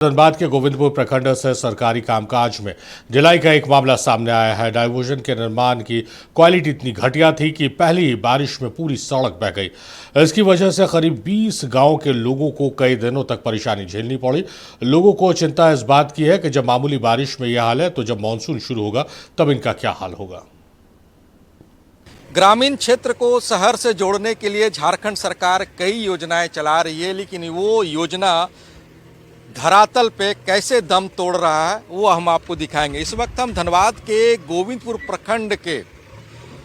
धनबाद के गोविंदपुर प्रखंड से सरकारी कामकाज में ढिलाई का एक मामला सामने आया है। डाइवर्जन के निर्माण की क्वालिटी इतनी घटिया थी कि पहली ही बारिश में पूरी सड़क बह गई। इसकी वजह से करीब 20 गांव के लोगों को कई दिनों तक परेशानी झेलनी पड़ी। लोगों को चिंता इस बात की है कि जब मामूली बारिश में यह हाल है तो जब मानसून शुरू होगा तब इनका क्या हाल होगा। ग्रामीण क्षेत्र को शहर से जोड़ने के लिए झारखंड सरकार कई योजनाएं चला रही है, लेकिन वो योजना धरातल पे कैसे दम तोड़ रहा है वो हम आपको दिखाएंगे। इस वक्त हम धनबाद के गोविंदपुर प्रखंड के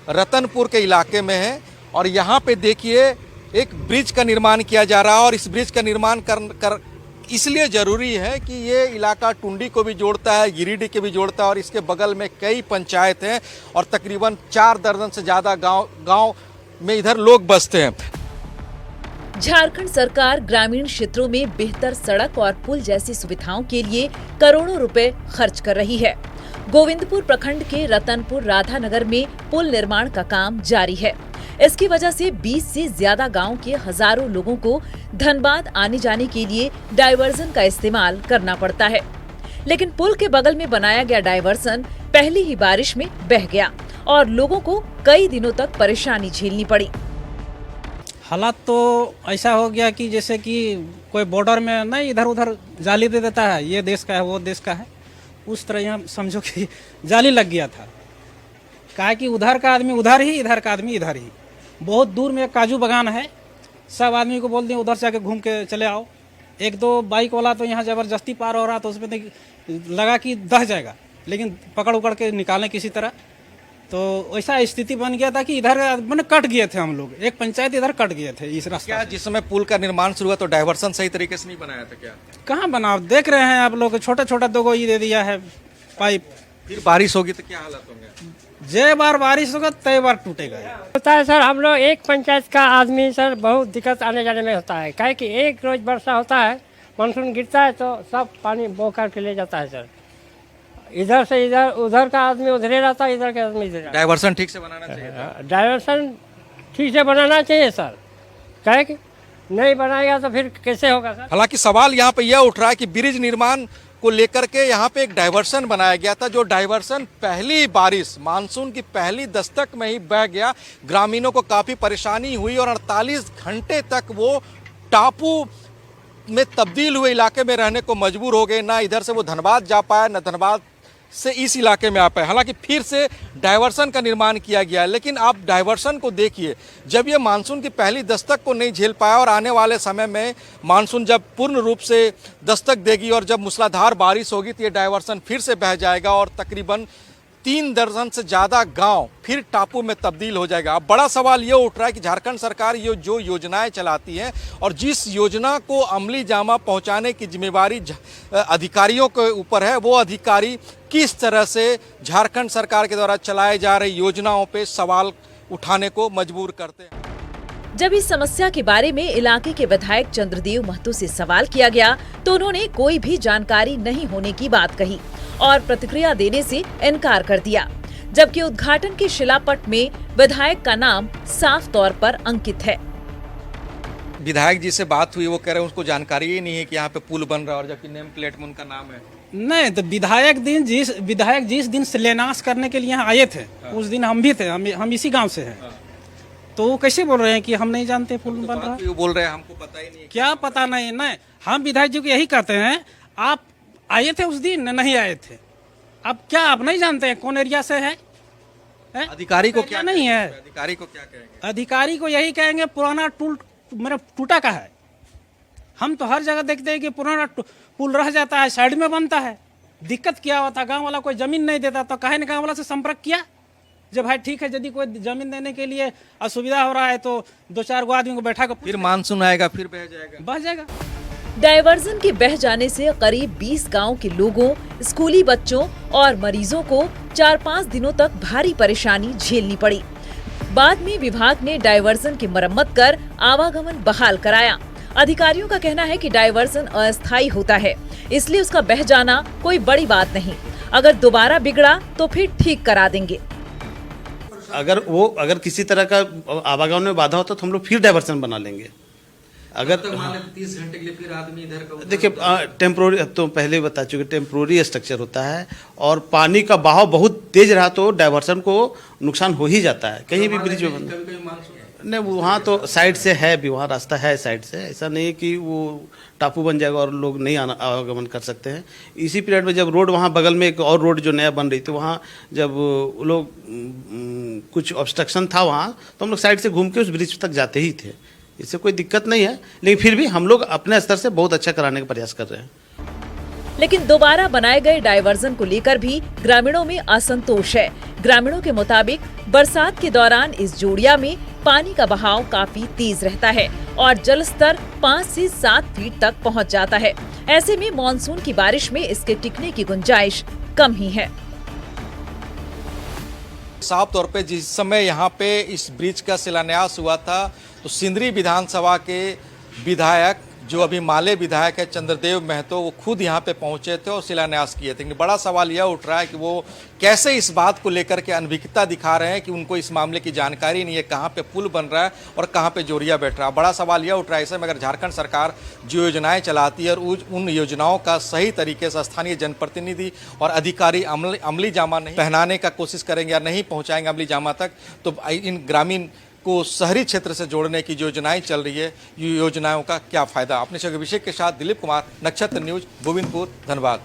रतनपुर के इलाके में हैं और यहाँ पे देखिए एक ब्रिज का निर्माण किया जा रहा है और इस ब्रिज का निर्माण कर इसलिए ज़रूरी है कि ये इलाका टुंडी को भी जोड़ता है, गिरिडीह के भी जोड़ता है और इसके बगल में कई पंचायत हैं और तकरीबन 4 दर्जन से ज़्यादा गांव में इधर लोग बसते हैं। झारखंड सरकार ग्रामीण क्षेत्रों में बेहतर सड़क और पुल जैसी सुविधाओं के लिए करोड़ों रुपए खर्च कर रही है। गोविंदपुर प्रखंड के रतनपुर राधानगर में पुल निर्माण का काम जारी है। इसकी वजह से 20 से ज्यादा गांव के हजारों लोगों को धनबाद आने जाने के लिए डायवर्जन का इस्तेमाल करना पड़ता है, लेकिन पुल के बगल में बनाया गया डायवर्जन पहली ही बारिश में बह गया और लोगों को कई दिनों तक परेशानी झेलनी पड़ी। हालात तो ऐसा हो गया कि जैसे कि कोई बॉर्डर में नहीं इधर उधर जाली दे देता है, ये देश का है वो देश का है, उस तरह यहाँ समझो कि जाली लग गया था। कहा कि उधर का आदमी उधर ही, इधर का आदमी इधर ही। बहुत दूर में एक काजू बागान है, सब आदमी को बोल दिए उधर से आके घूम के चले आओ। एक दो बाइक वाला तो यहाँ ज़बरदस्ती पार हो रहा तो उसमें लगा कि दह जाएगा, लेकिन पकड़ उकड़ के निकालें किसी तरह। तो ऐसा स्थिति बन गया था कि इधर मैंने कट गए थे हम लोग, एक पंचायत इधर कट गए थे इस रास्ते। क्या जिस समय पुल का निर्माण शुरू हुआ तो डायवर्सन सही तरीके से नहीं बनाया था क्या? कहाँ बना, देख रहे हैं आप लोग, छोटा छोटा 2 गो ये दे दिया है पाइप। फिर बारिश होगी तो क्या हालत होंगे? जय बार बारिश होगा तय बार टूटेगा। होता है सर, हम लोग एक पंचायत का आदमी सर बहुत दिक्कत आने जाने में होता है। क्या कि एक रोज वर्षा होता है, मानसून गिरता है तो सब पानी बो कर के ले जाता है सर। इधर से इधर, उधर का आदमी उधरे रहता है, इधर का आदमी इधर। डायवर्सन ठीक से बनाना चाहिए। डायवर्सन ठीक से बनाना चाहिए सर, क्या कि नहीं बनाएगा तो फिर कैसे होगा सर। हालांकि सवाल यहाँ पे यह उठ रहा है कि ब्रिज निर्माण को लेकर के यहाँ पे एक डायवर्सन बनाया गया था, जो डायवर्सन पहली बारिश मानसून की पहली दस्तक में ही बह गया। ग्रामीणों को काफ़ी परेशानी हुई और 48 घंटे तक वो टापू में तब्दील हुए इलाके में रहने को मजबूर हो गए। ना इधर से वो धनबाद जा पाया, ना धनबाद से इस इलाके में आ पाए। हालांकि फिर से डायवर्सन का निर्माण किया गया है, लेकिन आप डायवर्सन को देखिए, जब ये मानसून की पहली दस्तक को नहीं झेल पाया और आने वाले समय में मानसून जब पूर्ण रूप से दस्तक देगी और जब मूसलाधार बारिश होगी तो ये डायवर्सन फिर से बह जाएगा और तकरीबन 3 दर्जन से ज़्यादा गांव फिर टापू में तब्दील हो जाएगा। अब बड़ा सवाल ये उठ रहा है कि झारखंड सरकार ये जो योजनाएं चलाती है और जिस योजना को अमली जामा पहुंचाने की जिम्मेवारी अधिकारियों के ऊपर है, वो अधिकारी किस तरह से झारखंड सरकार के द्वारा चलाए जा रही योजनाओं पे सवाल उठाने को मजबूर करते हैं। जब इस समस्या के बारे में इलाके के विधायक चंद्रदेव महतो से सवाल किया गया तो उन्होंने कोई भी जानकारी नहीं होने की बात कही और प्रतिक्रिया देने से इनकार कर दिया, जबकि उद्घाटन के शिलापट में विधायक का नाम साफ तौर पर अंकित है। विधायक जी से बात हुई, वो कह रहे हैं उसको जानकारी ही नहीं है कि यहाँ पे पुल बन रहा है और जबकि नेम प्लेट में उनका नाम है। नहीं तो विधायक जिस दिन शिलान्यास करने के लिए यहाँ आए थे, उस दिन हम भी थे, हम इसी गांव से हैं। तो वो कैसे बोल रहे हैं कि हम नहीं जानते पुल बन रहा है? बोल रहे हैं हमको पता ही नहीं। क्या पता नहीं? नहीं, हम विधायक जी को यही कहते हैं, आप आए थे उस दिन नहीं आए थे, अब क्या आप नहीं जानते हैं कौन एरिया से है? अधिकारी को क्या नहीं है? अधिकारी को क्या कहेंगे? अधिकारी को यही कहेंगे पुराना मेरा टूटा का है। हम तो हर जगह देखते हैं कि पुराना पुल रह जाता है, साइड में बनता है। दिक्कत क्या होता, गांव वाला कोई जमीन नहीं देता तो काहे ने गांव वाला से संपर्क किया? जब भाई ठीक है, यदि कोई जमीन देने के लिए असुविधा हो रहा है तो 2-4 गो आदमी को बैठा कर फिर मानसून आएगा, फिर बह जाएगा। डायवर्जन के बह जाने से करीब 20 गांव के लोगों, स्कूली बच्चों और मरीजों को 4-5 दिनों तक भारी परेशानी झेलनी पड़ी। बाद में विभाग ने डायवर्जन की मरम्मत कर आवागमन बहाल कराया। अधिकारियों का कहना है कि डायवर्जन अस्थायी होता है, इसलिए उसका बह जाना कोई बड़ी बात नहीं। अगर दोबारा बिगड़ा तो फिर ठीक करा देंगे। अगर किसी तरह का आवागमन में बाधा होता तो हम लोग फिर डायवर्सन बना लेंगे। अगर 30 घंटे के लिए फिर आदमी इधर का देखिए टेम्प्रोरी, अब तो पहले बता चुके, टेम्प्रोरी स्ट्रक्चर होता है और पानी का बहाव बहुत तेज रहा तो डाइवर्सन को नुकसान हो ही जाता है। कहीं भी ब्रिज में नहीं, वहाँ तो साइड से है भी, वहाँ रास्ता है साइड से, ऐसा नहीं है कि वो टापू बन जाएगा और लोग नहीं आवागमन कर सकते हैं। इसी पीरियड में जब रोड वहाँ बगल में एक और रोड जो नया बन रही थी, वहाँ जब लोग कुछ ऑब्स्ट्रक्शन था वहाँ, तो हम लोग साइड से घूम के उस ब्रिज तक जाते ही थे, इससे कोई दिक्कत नहीं है। लेकिन फिर भी हम लोग अपने स्तर से बहुत अच्छा कराने का प्रयास कर रहे हैं। लेकिन दोबारा बनाए गए डायवर्जन को लेकर भी ग्रामीणों में असंतोष है। ग्रामीणों के मुताबिक बरसात के दौरान इस जोड़िया में पानी का बहाव काफी तेज रहता है और जल स्तर 5 से 7 फीट तक पहुंच जाता है। ऐसे में मानसून की बारिश में इसके टिकने की गुंजाइश कम ही है। साफ तौर पे जिस समय यहाँ पे इस ब्रिज का शिलान्यास हुआ था तो सिंदरी विधानसभा के विधायक जो अभी माले विधायक है चंद्रदेव महतो, वो खुद यहाँ पे पहुंचे थे और शिलान्यास किए थे। लेकिन बड़ा सवाल यह उठ रहा है कि वो कैसे इस बात को लेकर के अनभिज्ञता दिखा रहे हैं कि उनको इस मामले की जानकारी नहीं है, कहाँ पे पुल बन रहा है और कहाँ पे जोड़िया बैठ रहा है। बड़ा सवाल यह उठ रहा है ऐसे में अगर झारखंड सरकार जो योजनाएं चलाती है और उन योजनाओं का सही तरीके से स्थानीय जनप्रतिनिधि और अधिकारी अमली जामा नहीं पहनाने का कोशिश करेंगे या नहीं पहुँचाएंगे अमली जामा तक, तो इन ग्रामीण को शहरी क्षेत्र से जोड़ने की योजनाएं चल रही है, ये योजनाओं का क्या फायदा। अपने अभिषेक के साथ दिलीप कुमार, नक्षत्र न्यूज, गोविंदपुर, धनबाद।